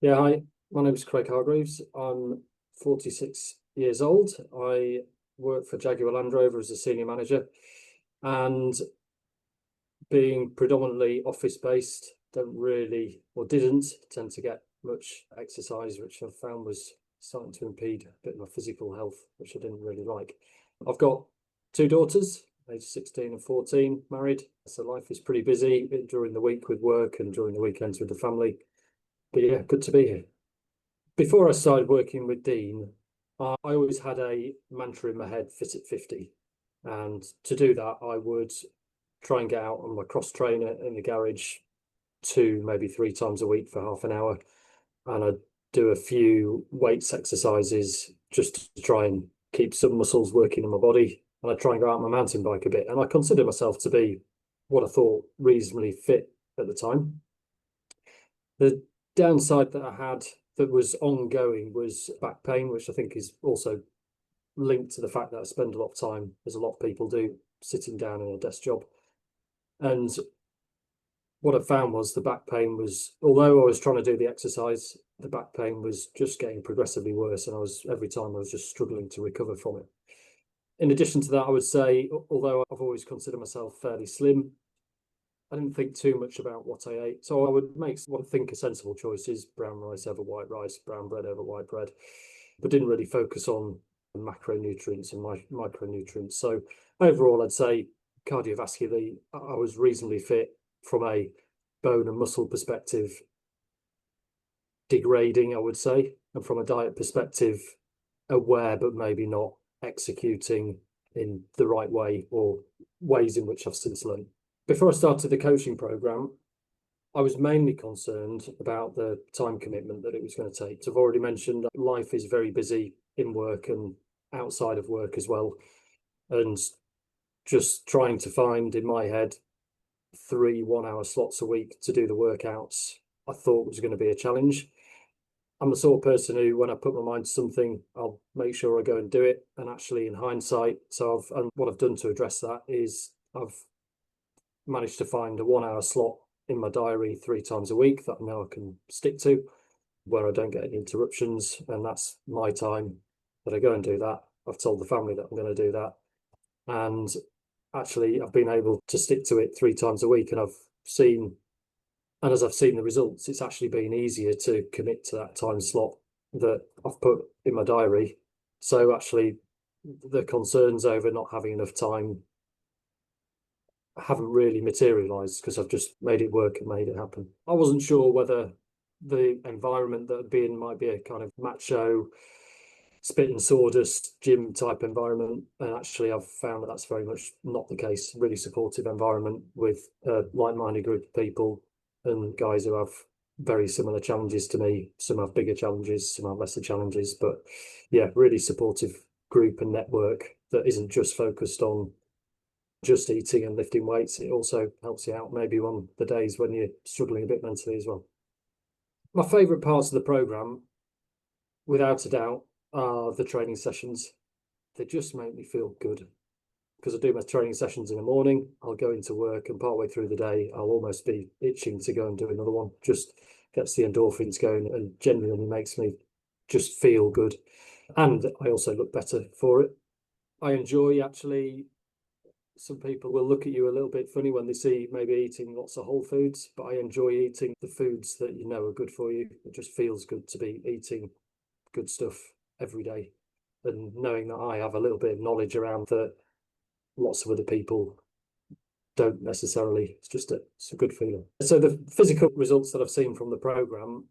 Yeah, hi. My name is Craig Hargreaves. I'm 46 years old. I work for Jaguar Land Rover as a senior manager, and being predominantly office based, don't really or didn't tend to get much exercise, which I found was starting to impede a bit of my physical health, which I didn't really like. I've got two daughters, aged 16 and 14, married. So life is pretty busy during the week with work and during the weekends with the family. But yeah, good to be here. Before I started working with Dean, I always had a mantra in my head, fit at 50. And to do that, I would try and get out on my cross trainer in the garage two, maybe three times a week for half an hour. And I'd do a few weights exercises just to try and keep some muscles working in my body. And I'd try and go out on my mountain bike a bit. And I consider myself to be what I thought reasonably fit at the time. The downside that I had that was ongoing was back pain, which I think is also linked to the fact that I spend a lot of time, as a lot of people do, sitting down in a desk job. And what I found was the back pain was, although I was trying to do the exercise, the back pain was just getting progressively worse. And every time I was just struggling to recover from it. In addition to that, I would say, although I've always considered myself fairly slim, I didn't think too much about what I ate. So I would make what I think are sensible choices: brown rice over white rice, brown bread over white bread, but didn't really focus on macronutrients and micronutrients. So overall, I'd say cardiovascularly, I was reasonably fit from a bone and muscle perspective, degrading, I would say, and from a diet perspective, aware, but maybe not executing in the right way or ways in which I've since learned. Before I started the coaching program, I was mainly concerned about the time commitment that it was going to take. So I've already mentioned that life is very busy in work and outside of work as well. And just trying to find in my head 3 1 hour slots a week to do the workouts, I thought was going to be a challenge. I'm the sort of person who, when I put my mind to something, I'll make sure I go and do it. And actually, in hindsight, what I've done to address that is I've managed to find a 1 hour slot in my diary 3 times a week that I know I can stick to, where I don't get any interruptions. And that's my time that I go and do that. I've told the family that I'm going to do that. And actually, I've been able to stick to it 3 times a week. And as I've seen the results, it's actually been easier to commit to that time slot that I've put in my diary. So actually, the concerns over not having enough time haven't really materialized because I've just made it work and made it happen. I wasn't sure whether the environment that I'd be in might be a kind of macho, spit and sawdust gym type environment. And actually, I've found that that's very much not the case. Really supportive environment with a like-minded group of people and guys who have very similar challenges to me. Some have bigger challenges, some have lesser challenges. But yeah, really supportive group and network that isn't just focused on just eating and lifting weights. It also helps you out maybe on the days when you're struggling a bit mentally as well. My favourite parts of the programme, without a doubt, are the training sessions. They just make me feel good because I do my training sessions in the morning. I'll go into work and partway through the day, I'll almost be itching to go and do another one. Just gets the endorphins going and genuinely makes me just feel good. And I also look better for it. I enjoy actually, some people will look at you a little bit funny when they see maybe eating lots of whole foods, but I enjoy eating the foods that you know are good for you. It just feels good to be eating good stuff every day and knowing that I have a little bit of knowledge around that lots of other people don't necessarily. It's a good feeling. So the physical results that I've seen from the program,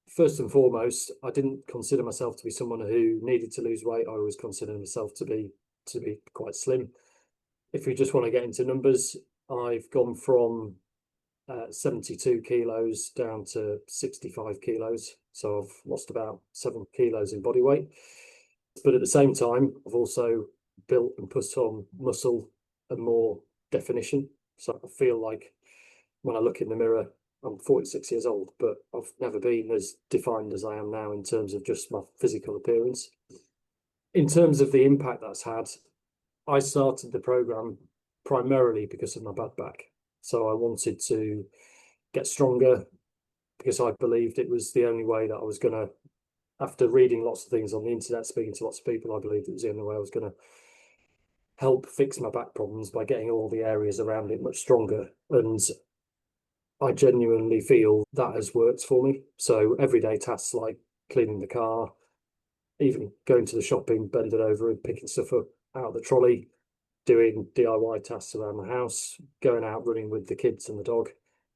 first and foremost, I didn't consider myself to be someone who needed to lose weight. I always considered myself to be quite slim. If you just want to get into numbers, I've gone from 72 kilos down to 65 kilos. So I've lost about 7 kilos in body weight. But at the same time, I've also built and put on muscle and more definition. So I feel like when I look in the mirror, I'm 46 years old, but I've never been as defined as I am now in terms of just my physical appearance. In terms of the impact that's had, I started the program primarily because of my bad back. So I wanted to get stronger, because I believed it was the only way that I was going to, after reading lots of things on the internet, speaking to lots of people, I believed it was the only way I was going to help fix my back problems by getting all the areas around it much stronger. And I genuinely feel that has worked for me. So everyday tasks like cleaning the car, even going to the shopping, bending over and picking stuff up out of the trolley, doing DIY tasks around the house, going out running with the kids and the dog,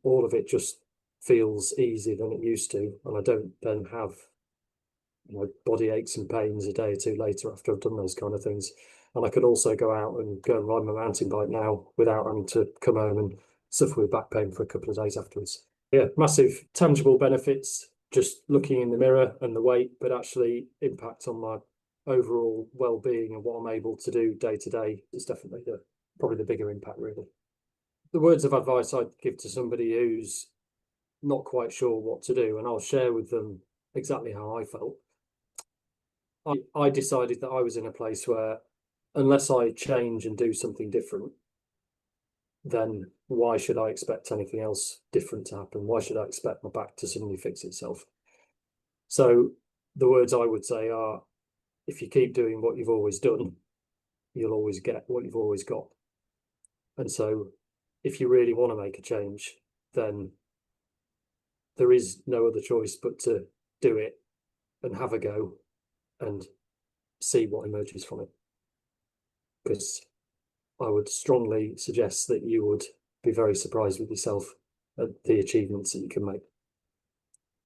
all of it just feels easier than it used to. And I don't then have body aches and pains a day or two later after I've done those kind of things. And I could also go out and go and ride my mountain bike now without having to come home and suffer with back pain for a couple of days afterwards. Yeah, massive tangible benefits just looking in the mirror and the weight, but actually impact on my overall well-being and what I'm able to do day to day is definitely probably the bigger impact, really. The words of advice I'd give to somebody who's not quite sure what to do, and I'll share with them exactly how I felt. I decided that I was in a place where unless I change and do something different, then why should I expect anything else different to happen? Why should I expect my back to suddenly fix itself? So the words I would say are, if you keep doing what you've always done, you'll always get what you've always got. And so if you really want to make a change, then there is no other choice but to do it and have a go and see what emerges from it. Because I would strongly suggest that you would be very surprised with yourself at the achievements that you can make.